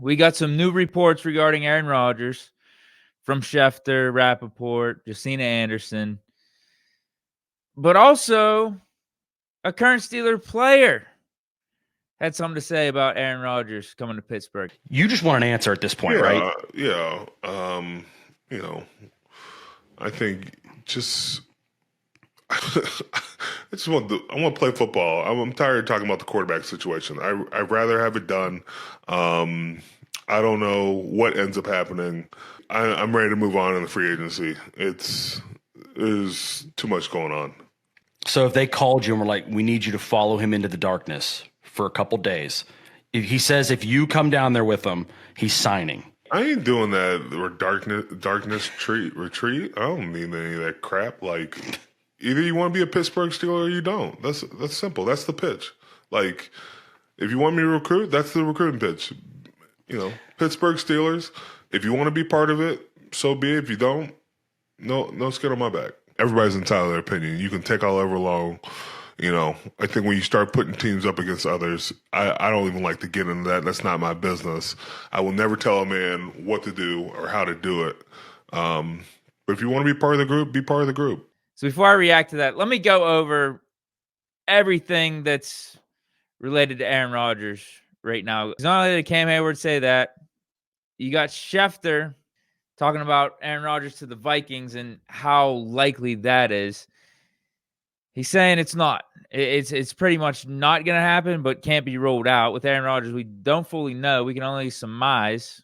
We got some new reports regarding Aaron Rodgers from Schefter, Rappaport, Josina Anderson, but also a current Steeler player had something to say about Aaron Rodgers coming to Pittsburgh. You just want an answer at this point, right? Yeah. I think just I want to play football. I'm tired of talking about the quarterback situation. I'd rather have it done. I don't know what ends up happening. I'm ready to move on in the free agency. There's too much going on. So if they called you and were like, we need you to follow him into the darkness for a couple days, he says if you come down there with him, he's signing. I ain't doing that or darkness retreat. I don't need any of that crap. Like, either you want to be a Pittsburgh Steeler or you don't. That's simple. That's the pitch. Like, if you want me to recruit, that's the recruiting pitch. Pittsburgh Steelers. If you want to be part of it, so be it. If you don't, no skin on my back. Everybody's entitled to their opinion. You can take however long. I think when you start putting teams up against others, I don't even like to get into that. That's not my business. I will never tell a man what to do or how to do it. But if you want to be part of the group, be part of the group. So before I react to that, let me go over everything that's related to Aaron Rodgers right now. Not only did Cam Heyward say that, you got Schefter talking about Aaron Rodgers to the Vikings and how likely that is. He's saying it's not. It's pretty much not going to happen, but can't be ruled out. With Aaron Rodgers, we don't fully know. We can only surmise.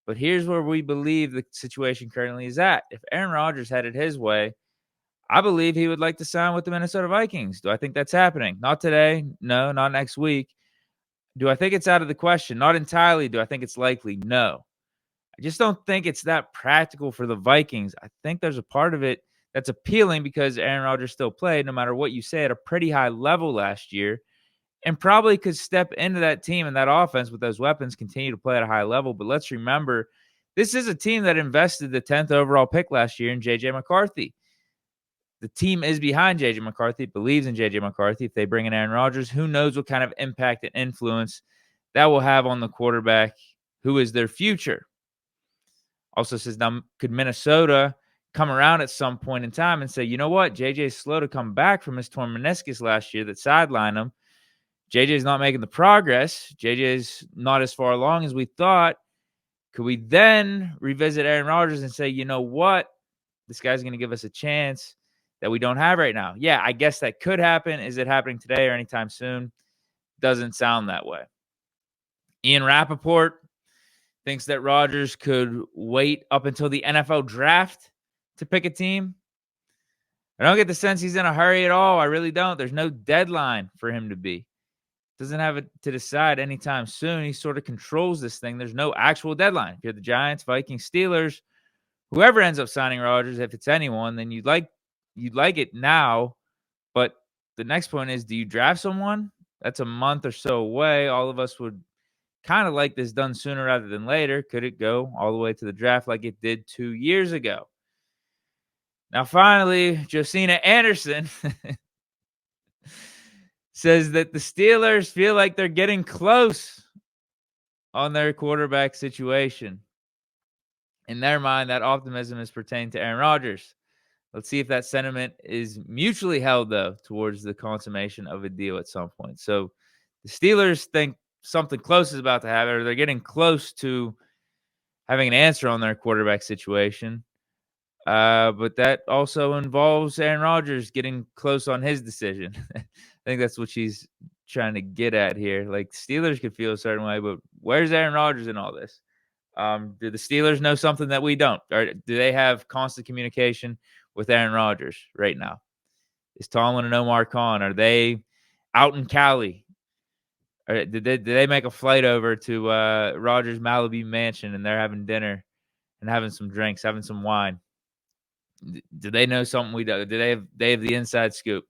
But here's where we believe the situation currently is at. If Aaron Rodgers had it his way, I believe he would like to sign with the Minnesota Vikings. Do I think that's happening? Not today. No, not next week. Do I think it's out of the question? Not entirely. Do I think it's likely? No. I just don't think it's that practical for the Vikings. I think there's a part of it that's appealing because Aaron Rodgers still played, no matter what you say, at a pretty high level last year, and probably could step into that team and that offense with those weapons, continue to play at a high level. But let's remember, this is a team that invested the 10th overall pick last year in J.J. McCarthy. The team is behind J.J. McCarthy, believes in J.J. McCarthy. If they bring in Aaron Rodgers, who knows what kind of impact and influence that will have on the quarterback who is their future. Also says, now, could Minnesota come around at some point in time and say, you know what, JJ's slow to come back from his torn meniscus last year that sidelined him. JJ's not making the progress. JJ's not as far along as we thought. Could we then revisit Aaron Rodgers and say, you know what, this guy's going to give us a chance that we don't have right now? Yeah, I guess that could happen. Is it happening today or anytime soon? Doesn't sound that way. Ian Rappaport thinks that Rodgers could wait up until the NFL draft to pick a team. I don't get the sense he's in a hurry at all. I really don't. There's no deadline for him to be. Doesn't have it to decide anytime soon. He sort of controls this thing. There's no actual deadline. If you're the Giants, Vikings, Steelers, whoever ends up signing Rodgers, if it's anyone, then you'd like it now. But the next point is, do you draft someone? That's a month or so away. All of us would kind of like this done sooner rather than later. Could it go all the way to the draft like it did 2 years ago? Now, finally, Josina Anderson says that the Steelers feel like they're getting close on their quarterback situation. In their mind, that optimism is pertaining to Aaron Rodgers. Let's see if that sentiment is mutually held, though, towards the consummation of a deal at some point. So the Steelers think something close is about to happen, or they're getting close to having an answer on their quarterback situation. But that also involves Aaron Rodgers getting close on his decision. I think that's what she's trying to get at here. Like, Steelers could feel a certain way, but where's Aaron Rodgers in all this? Do the Steelers know something that we don't? Or do they have constant communication with Aaron Rodgers right now? Is Tomlin and Omar Khan, are they out in Cali? Or did they make a flight over to Rodgers' Malibu mansion and they're having dinner and having some drinks, having some wine? Do they know something we don't? Do they have the inside scoop?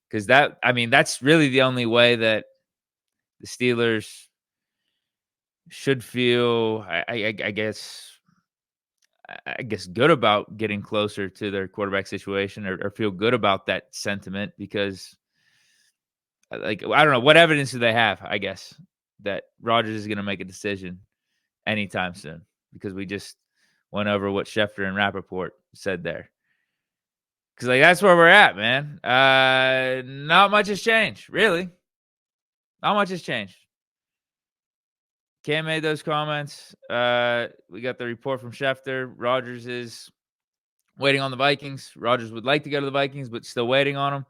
Because that's really the only way that the Steelers should feel, I guess good about getting closer to their quarterback situation, or feel good about that sentiment, because, like, I don't know, what evidence do they have, I guess, that Rodgers is going to make a decision anytime soon, because we just went over what Schefter and Rappaport said there. Because that's where we're at, man. Not much has changed, really. Not much has changed. Cam made those comments. We got the report from Schefter. Rodgers is waiting on the Vikings. Rodgers would like to go to the Vikings, but still waiting on them.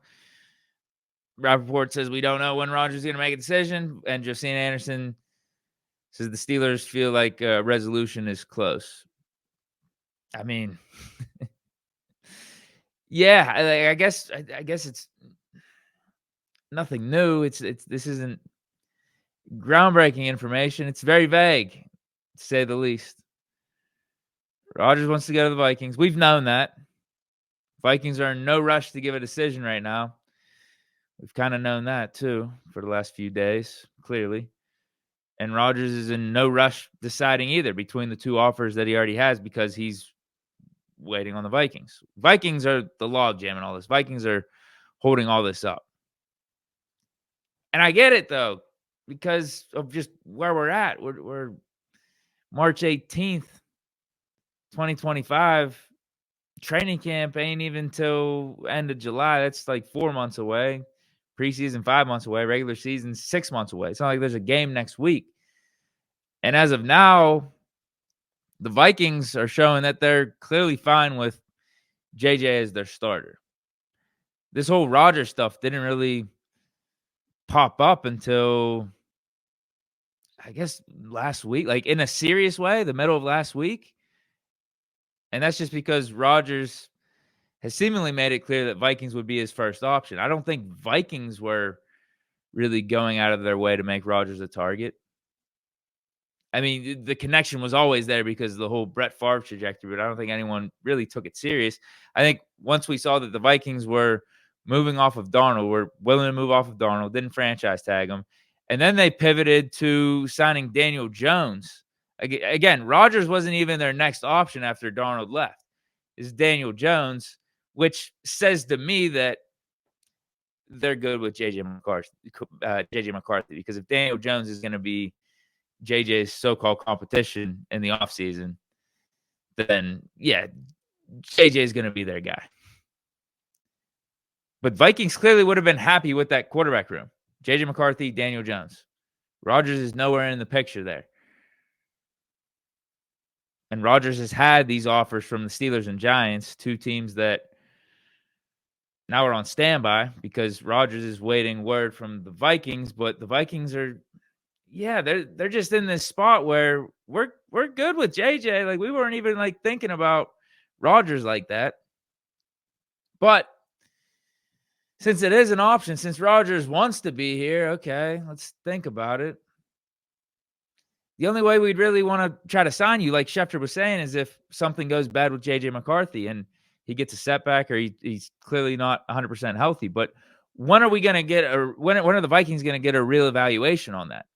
Rappaport says we don't know when Rodgers is going to make a decision. And Josina Anderson says the Steelers feel like resolution is close. I mean, yeah, I guess it's nothing new. This isn't groundbreaking information. It's very vague, to say the least. Rodgers wants to go to the Vikings. We've known that. Vikings are in no rush to give a decision right now. We've kind of known that too for the last few days, clearly. And Rodgers is in no rush deciding either between the two offers that he already has, because he's waiting on the Vikings. Vikings are the logjam in all this. Vikings are holding all this up. And I get it, though, because of just where we're at. We're March 18th, 2025. Training camp ain't even till end of July. That's like 4 months away. Preseason 5 months away. Regular season 6 months away. It's not like there's a game next week. And as of now, the Vikings are showing that they're clearly fine with JJ as their starter. This whole Rodgers stuff didn't really pop up until, I guess, last week, like in a serious way, the middle of last week. And that's just because Rodgers has seemingly made it clear that Vikings would be his first option. I don't think Vikings were really going out of their way to make Rodgers a target. I mean, the connection was always there because of the whole Brett Favre trajectory, but I don't think anyone really took it serious. I think once we saw that the Vikings were moving off of Darnold, were willing to move off of Darnold, didn't franchise tag him, and then they pivoted to signing Daniel Jones. Again, Rodgers wasn't even their next option after Darnold left. It's Daniel Jones, which says to me that they're good with JJ McCarthy, because if Daniel Jones is going to be JJ's so-called competition in the offseason, then yeah, JJ is going to be their guy. But Vikings clearly would have been happy with that quarterback room. JJ McCarthy, Daniel Jones. Rodgers is nowhere in the picture there. And Rodgers has had these offers from the Steelers and Giants, two teams that now are on standby because Rodgers is waiting word from the Vikings, but the Vikings are, yeah, they're just in this spot where we're good with JJ. Like, we weren't even like thinking about Rodgers like that. But since it is an option, since Rodgers wants to be here, okay, let's think about it. The only way we'd really want to try to sign you, like Schefter was saying, is if something goes bad with JJ McCarthy and he gets a setback or he's clearly not 100% healthy. But when are we going to get when are the Vikings going to get a real evaluation on that?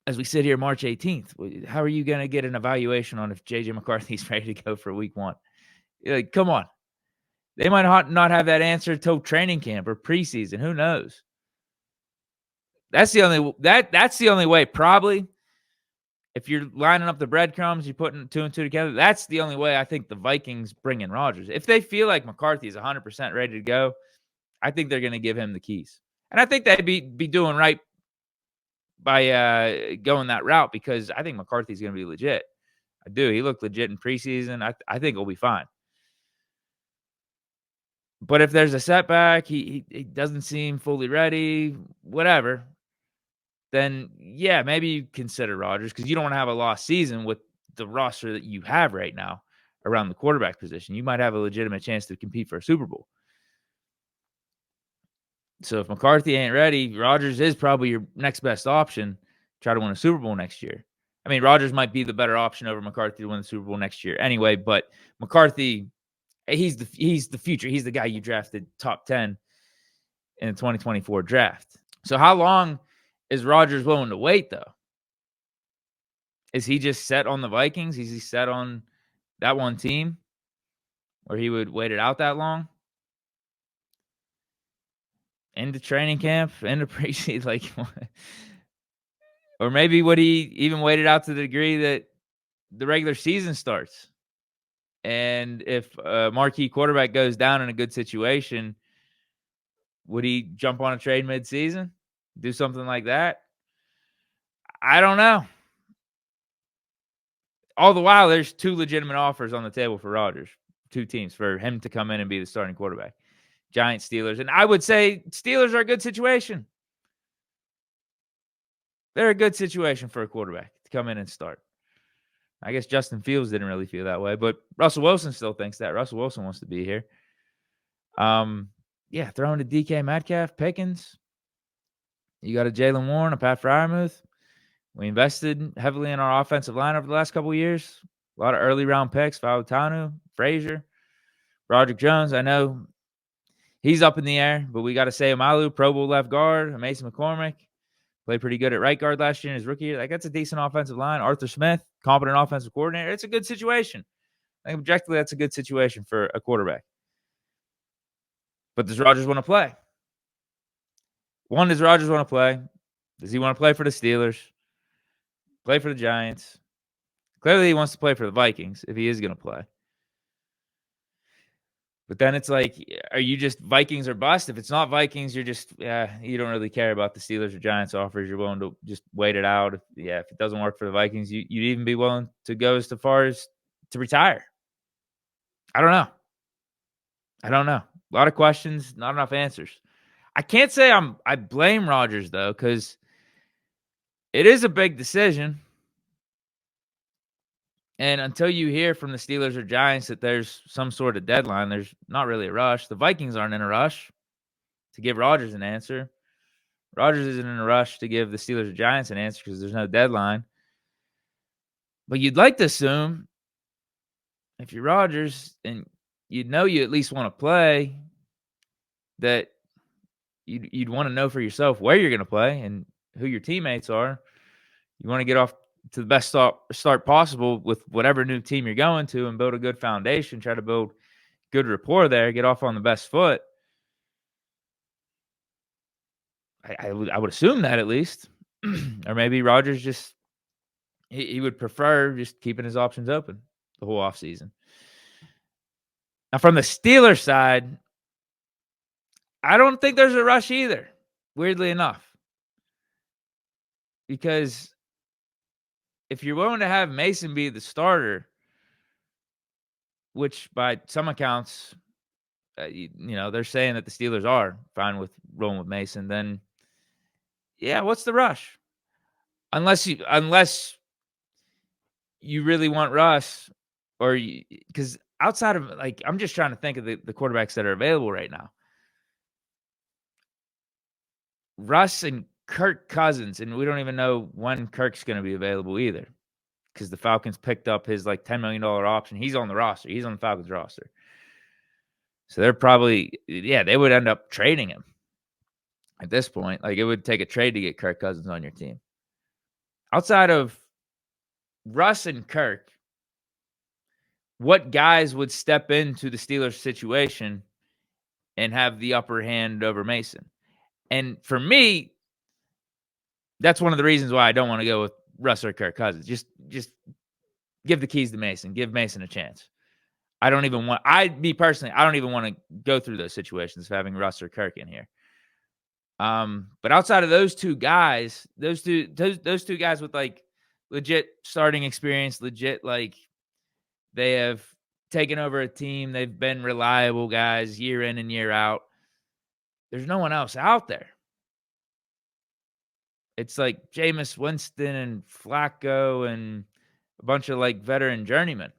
As we sit here March 18th, how are you going to get an evaluation on if JJ McCarthy's ready to go for week one? Like, come on. They might not have that answer till training camp or preseason. Who knows? That's the only way, probably. If you're lining up the breadcrumbs, you're putting 2 and 2 together, that's the only way I think the Vikings bring in Rodgers. If they feel like McCarthy is 100% ready to go, I think they're going to give him the keys. And I think they'd be doing right by going that route, because I think McCarthy's going to be legit. I do. He looked legit in preseason. I think he'll be fine. But if there's a setback, he doesn't seem fully ready, whatever, then yeah, maybe you consider Rodgers, because you don't want to have a lost season with the roster that you have right now around the quarterback position. You might have a legitimate chance to compete for a Super Bowl. So if McCarthy ain't ready, Rodgers is probably your next best option. Try to win a Super Bowl next year. I mean, Rodgers might be the better option over McCarthy to win the Super Bowl next year anyway, but McCarthy, he's the future. He's the guy you drafted top 10 in the 2024 draft. So how long is Rodgers willing to wait, though? Is he just set on the Vikings? Is he set on that one team where he would wait it out that long? Into training camp, into preseason, like, Or maybe would he even wait it out to the degree that the regular season starts? And if a marquee quarterback goes down in a good situation, would he jump on a trade midseason? Do something like that? I don't know. All the while, there's 2 legitimate offers on the table for Rodgers. 2 teams for him to come in and be the starting quarterback. Giants, Steelers. And I would say Steelers are a good situation. They're a good situation for a quarterback to come in and start. I guess Justin Fields didn't really feel that way, but Russell Wilson still thinks that. Russell Wilson wants to be here. Yeah, throwing to DK Metcalf, Pickens. You got a Jalen Warren, a Pat Freiermuth. We invested heavily in our offensive line over the last couple of years. A lot of early round picks, Fautanu, Frazier, Roderick Jones. I know he's up in the air, but we got to say Amalu, Pro Bowl left guard, Mason McCormick. Played pretty good at right guard last year in his rookie year. Like, that's a decent offensive line. Arthur Smith, competent offensive coordinator. It's a good situation. I think objectively, that's a good situation for a quarterback. But does Rodgers want to play? One, does Rodgers want to play? Does he want to play for the Steelers? Play for the Giants? Clearly, he wants to play for the Vikings if he is going to play. But then it's like, are you just Vikings or bust? If it's not Vikings, you're just, you don't really care about the Steelers or Giants offers. You're willing to just wait it out. If it doesn't work for the Vikings, you'd even be willing to go as far as to retire. I don't know. A lot of questions, not enough answers. I can't say I blame Rodgers, though, because it is a big decision. And until you hear from the Steelers or Giants that there's some sort of deadline, there's not really a rush. The Vikings aren't in a rush to give Rodgers an answer. Rodgers isn't in a rush to give the Steelers or Giants an answer because there's no deadline. But you'd like to assume if you're Rodgers and you at least want to play, that you'd want to know for yourself where you're going to play and who your teammates are. You want to get off to the best start possible with whatever new team you're going to and build a good foundation, try to build good rapport there, get off on the best foot. I would assume that at least. Or maybe Rodgers just he would prefer just keeping his options open the whole offseason. Now, from the Steelers side, I don't think there's a rush either, weirdly enough. Because if you're willing to have Mason be the starter, which by some accounts, they're saying that the Steelers are fine with rolling with Mason, then what's the rush? Unless you really want Russ, or because outside of I'm just trying to think of the quarterbacks that are available right now. Russ and Kirk Cousins, and we don't even know when Kirk's going to be available either, because the Falcons picked up his $10 million option. He's on the roster. He's on the Falcons roster. So they're probably, they would end up trading him at this point. It would take a trade to get Kirk Cousins on your team. Outside of Russ and Kirk, what guys would step into the Steelers situation and have the upper hand over Mason? And for me, that's one of the reasons why I don't want to go with Russ or Kirk Cousins. Just give the keys to Mason. Give Mason a chance. I don't even want to go through those situations of having Russ or Kirk in here. But outside of those two guys, those two guys with legit starting experience, legit they have taken over a team. They've been reliable guys year in and year out. There's no one else out there. It's Jameis Winston and Flacco and a bunch of veteran journeymen.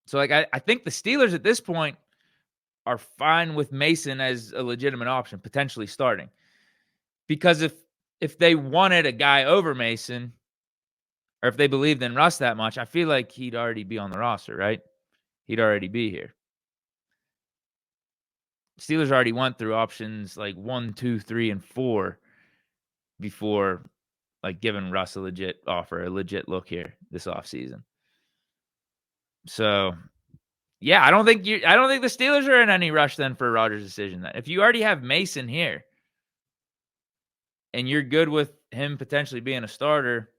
So I think the Steelers at this point are fine with Mason as a legitimate option, potentially starting. Because if they wanted a guy over Mason, or if they believed in Russ that much, I feel like he'd already be on the roster, right? He'd already be here. Steelers already went through options 1, 2, 3, and 4 before giving Russ a legit offer, a legit look here this offseason. So, I don't think the Steelers are in any rush then for a Rodgers decision. Then, if you already have Mason here, and you're good with him potentially being a starter,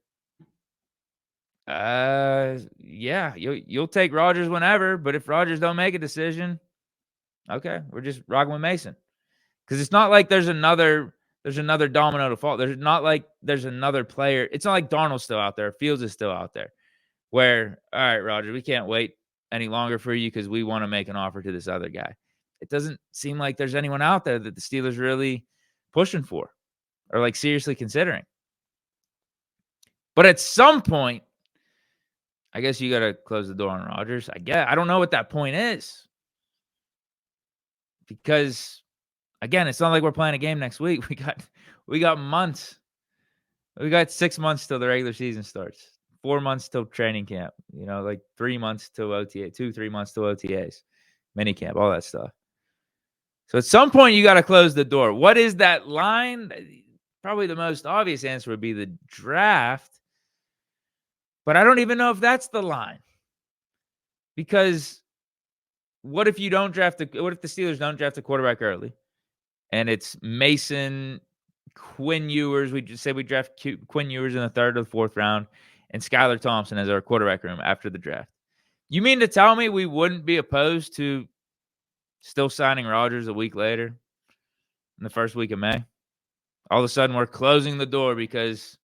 yeah, you'll take Rodgers whenever. But if Rodgers don't make a decision, okay, we're just rocking with Mason. Because it's not like there's another domino to fall. There's not like there's another player. It's not like Darnold's still out there. Fields is still out there. Where, all right, Rodgers, we can't wait any longer for you because we want to make an offer to this other guy. It doesn't seem like there's anyone out there that the Steelers really pushing for or like seriously considering. But at some point, I guess you got to close the door on Rodgers. I don't know what that point is. Because again, it's not like we're playing a game next week. We got months. We got 6 months till the regular season starts. 4 months till training camp. Like 3 months till OTA, 2-3 months till OTAs, mini camp, all that stuff. So at some point you got to close the door. What is that line? Probably the most obvious answer would be the draft. But I don't even know if that's the line. Because what if the Steelers don't draft a quarterback early? And it's Mason, Quinn Ewers. We just say we draft Quinn Ewers in the 3rd or the 4th round, and Skylar Thompson as our quarterback room after the draft. You mean to tell me we wouldn't be opposed to still signing Rodgers a week later in the first week of May? All of a sudden, we're closing the door because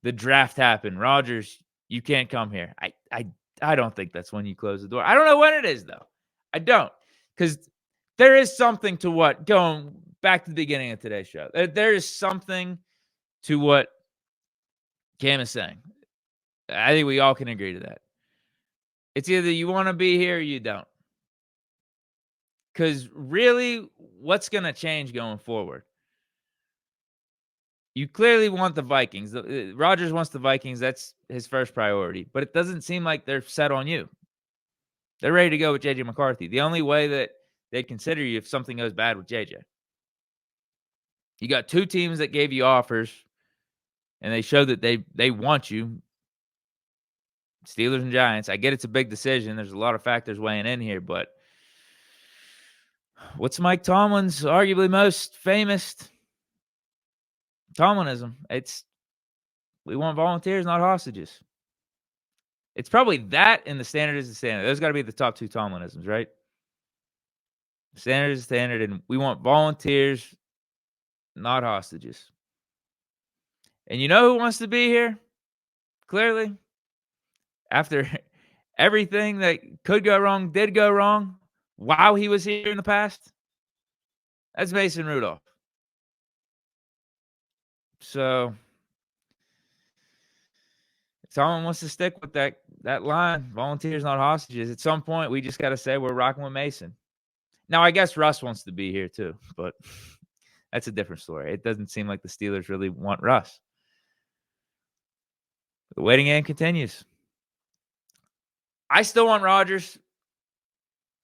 the draft happened. Rodgers, you can't come here. I don't think that's when you close the door. I don't know when it is, though. I don't. Because there is something to what, going back to the beginning of today's show, there is something to what Cam is saying. I think we all can agree to that. It's either you want to be here or you don't. Because really, what's going to change going forward? You clearly want the Vikings. Rodgers wants the Vikings. That's his first priority. But it doesn't seem like they're set on you. They're ready to go with J.J. McCarthy. The only way that they'd consider you if something goes bad with J.J. You got 2 teams that gave you offers, and they showed that they want you. Steelers and Giants. I get it's a big decision. There's a lot of factors weighing in here, but what's Mike Tomlin's arguably most famous Tomlinism? It's we want volunteers, not hostages. It's probably that and the standard is the standard. Those got to be the top 2 Tomlinisms, right? The standard is the standard, and we want volunteers, not hostages. And you know who wants to be here? Clearly, after everything that could go wrong, did go wrong, while he was here in the past, that's Mason Rudolph. So, if someone wants to stick with that line, volunteers, not hostages, at some point, we just got to say we're rocking with Mason. Now, I guess Russ wants to be here too, but that's a different story. It doesn't seem like the Steelers really want Russ. The waiting game continues. I still want Rodgers.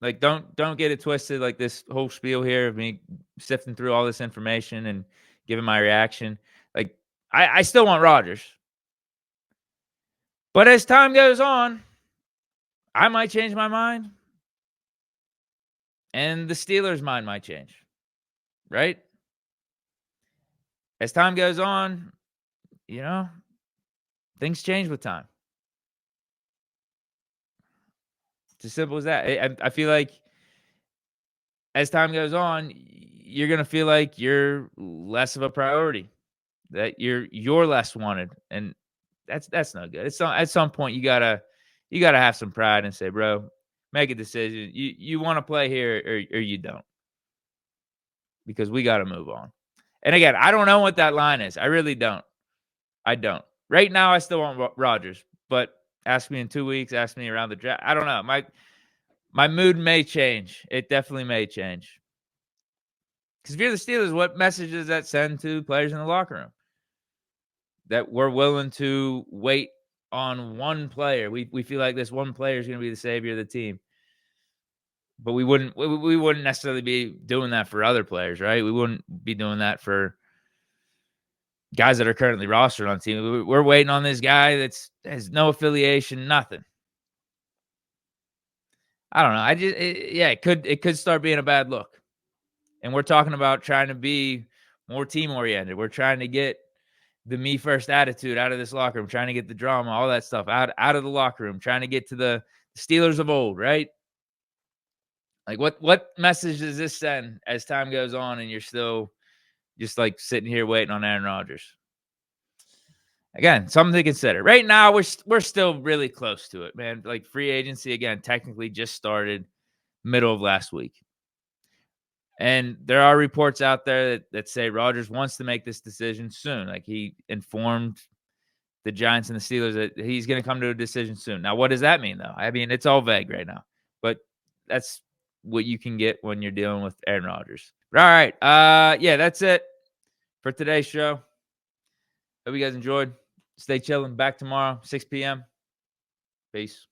Like, don't get it twisted. Like this whole spiel here of me sifting through all this information and giving my reaction. Like, I still want Rodgers. But as time goes on, I might change my mind. And the Steelers' mind might change. Right? As time goes on, things change with time. It's as simple as that. I feel like as time goes on, you're going to feel like you're less of a priority, that you're less wanted. And that's not good. At some point, you gotta have some pride and say, bro, make a decision. You want to play here or you don't, because we got to move on. And again, I don't know what that line is. I really don't. I don't. Right now, I still want Rodgers, but ask me in 2 weeks. Ask me around the draft. I don't know. My mood may change. It definitely may change. Because if you're the Steelers, what message does that send to players in the locker room? That we're willing to wait on one player. We feel like this one player is going to be the savior of the team. But we wouldn't necessarily be doing that for other players, right? We wouldn't be doing that for guys that are currently rostered on the team. We're waiting on this guy that has no affiliation, nothing. I don't know. It could start being a bad look. And we're talking about trying to be more team oriented. We're trying to get the me first attitude out of this locker room, trying to get the drama, all that stuff out of the locker room, trying to get to the Steelers of old, right? Like what message does this send as time goes on and you're still just like sitting here waiting on Aaron Rodgers? Again, something to consider. Right now, we're still really close to it, man. Like free agency, again, technically just started middle of last week. And there are reports out there that say Rodgers wants to make this decision soon. Like he informed the Giants and the Steelers that he's going to come to a decision soon. Now, what does that mean, though? I mean, it's all vague right now. But that's what you can get when you're dealing with Aaron Rodgers. But all right. Yeah, that's it for today's show. Hope you guys enjoyed. Stay chilling. Back tomorrow, 6 p.m. Peace.